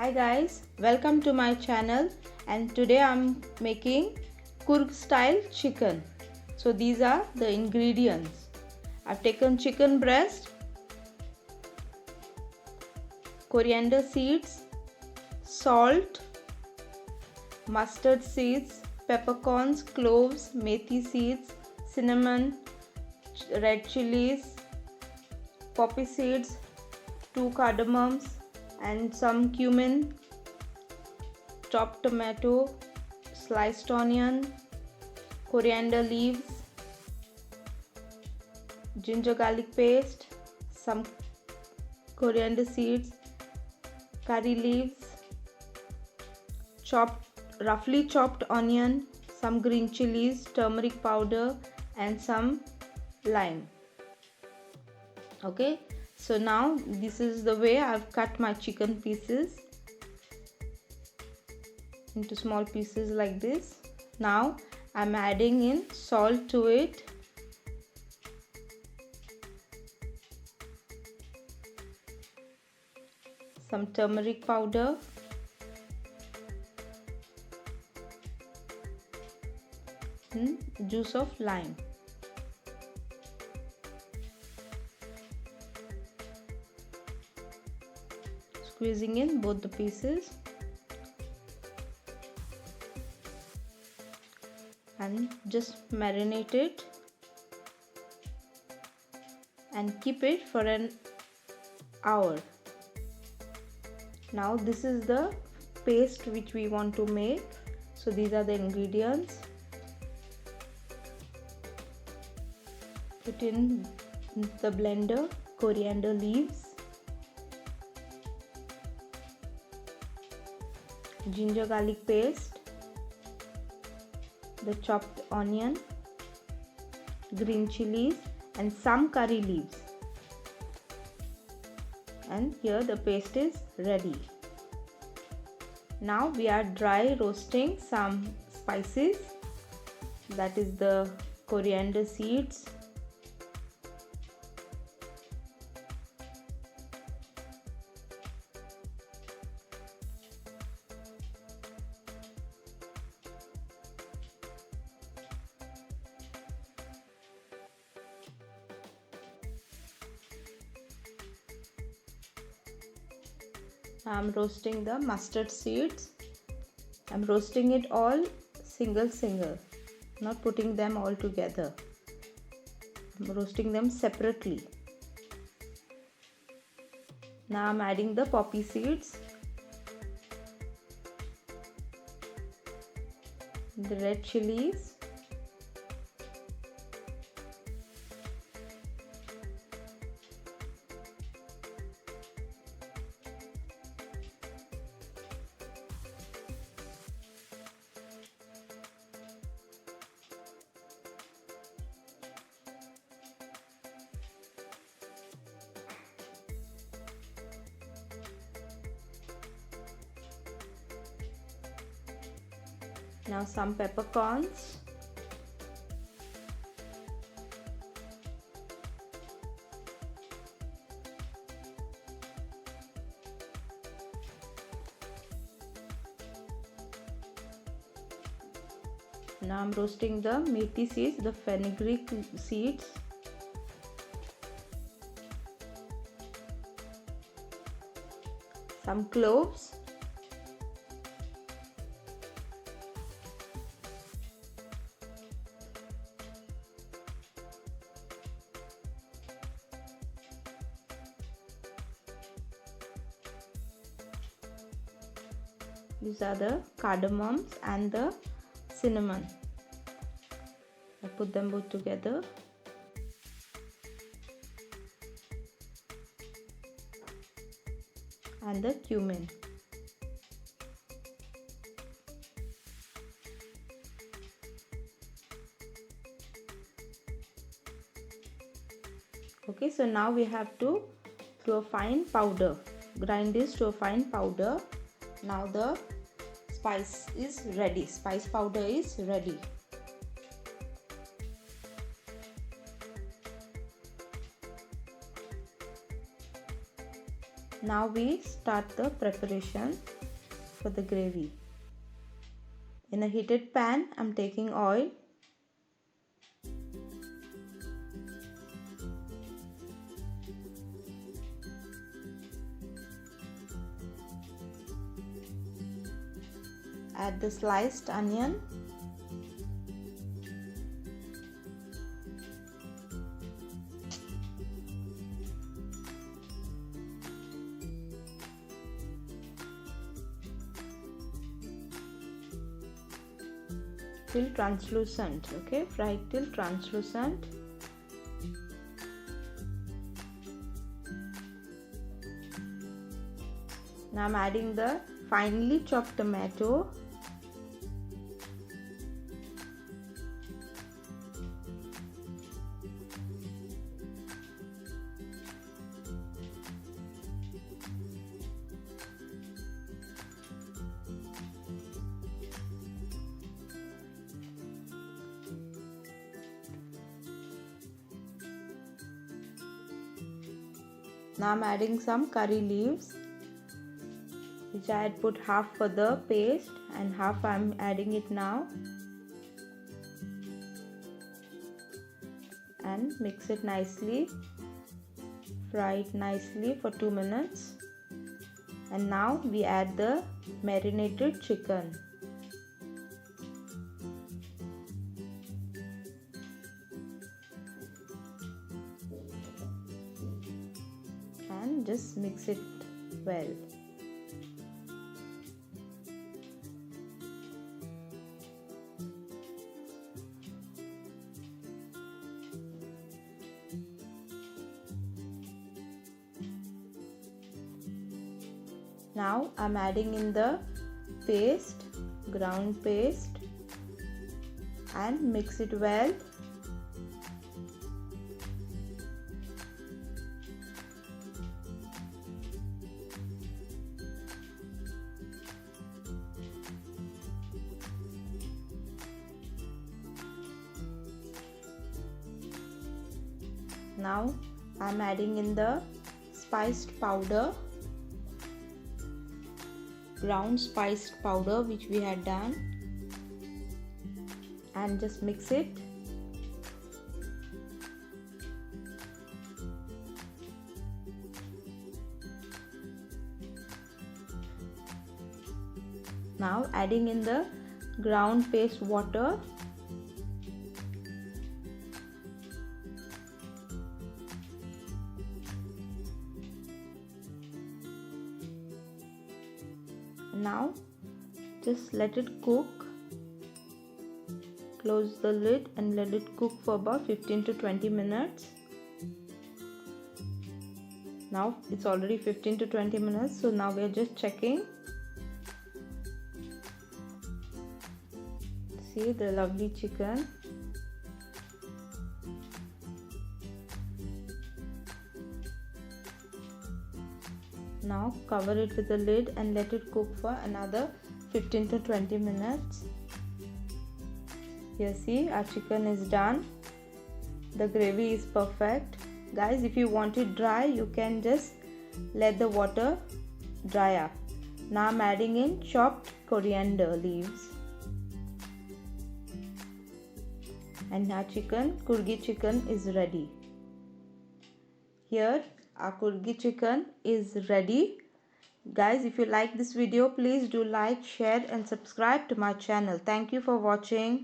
Hi guys, welcome to my channel, and today I'm making Coorg style chicken. So these are the ingredients. I've taken chicken breast, coriander seeds, salt, mustard seeds, peppercorns, cloves, methi seeds, cinnamon, red chillies, poppy seeds, 2 cardamoms and some cumin, chopped tomato, sliced onion, coriander leaves, ginger garlic paste, some coriander seeds, curry leaves, roughly chopped onion, some green chilies, turmeric powder and some lime. Okay, so now this is the way I've cut my chicken pieces into small pieces like this. Now I'm adding in salt to it, some turmeric powder, and juice of lime. Squeezing in both the pieces and just marinate it and keep it for an hour. Now this is the paste which we want to make. So these are the ingredients. Put in the blender coriander leaves, ginger garlic paste, the chopped onion, green chilies and some curry leaves, and here the paste is ready. Now we are dry roasting some spices, that is the coriander seeds, I'm roasting the mustard seeds. I'm roasting it all single, not putting them all together. I'm roasting them separately. Now I'm adding the poppy seeds, the red chilies, now some peppercorns, now I'm roasting the methi seeds, the fenugreek seeds, some cloves, these are the cardamoms and the cinnamon. I put them both together. And the cumin. Okay, so now we have to do a fine powder. Grind this to a fine powder. Now the spice is ready. Spice powder is ready. Now we start the preparation. for the gravy. In a heated pan, I'm taking oil. Add the sliced onion. Till translucent, okay, fry it till translucent. Now I'm adding the finely chopped tomato. Now I'm adding some curry leaves, which I had put half for the paste and half I'm adding it now, and mix it nicely. Fry it nicely for 2 minutes, and now we add the marinated chicken. And just mix it well. Now I'm adding in the paste, ground paste, and mix it well. Now I'm adding in the spiced powder, ground spiced powder which we had done, and just mix it. Now adding in the ground paste water. Now just let it cook. Close the lid and let it cook for about 15 to 20 minutes. Now it's already 15 to 20 minutes, so now we are just checking. See the lovely chicken. Now cover it with the lid and let it cook for another 15 to 20 minutes. Here see, our chicken is done. The gravy is perfect. Guys, if you want it dry, you can just let the water dry up. Now I'm adding in chopped coriander leaves. And our chicken, Coorg chicken, is ready. Here our Coorg chicken is ready. Guys, if you like this video, please do like, share and subscribe to my channel. Thank you for watching.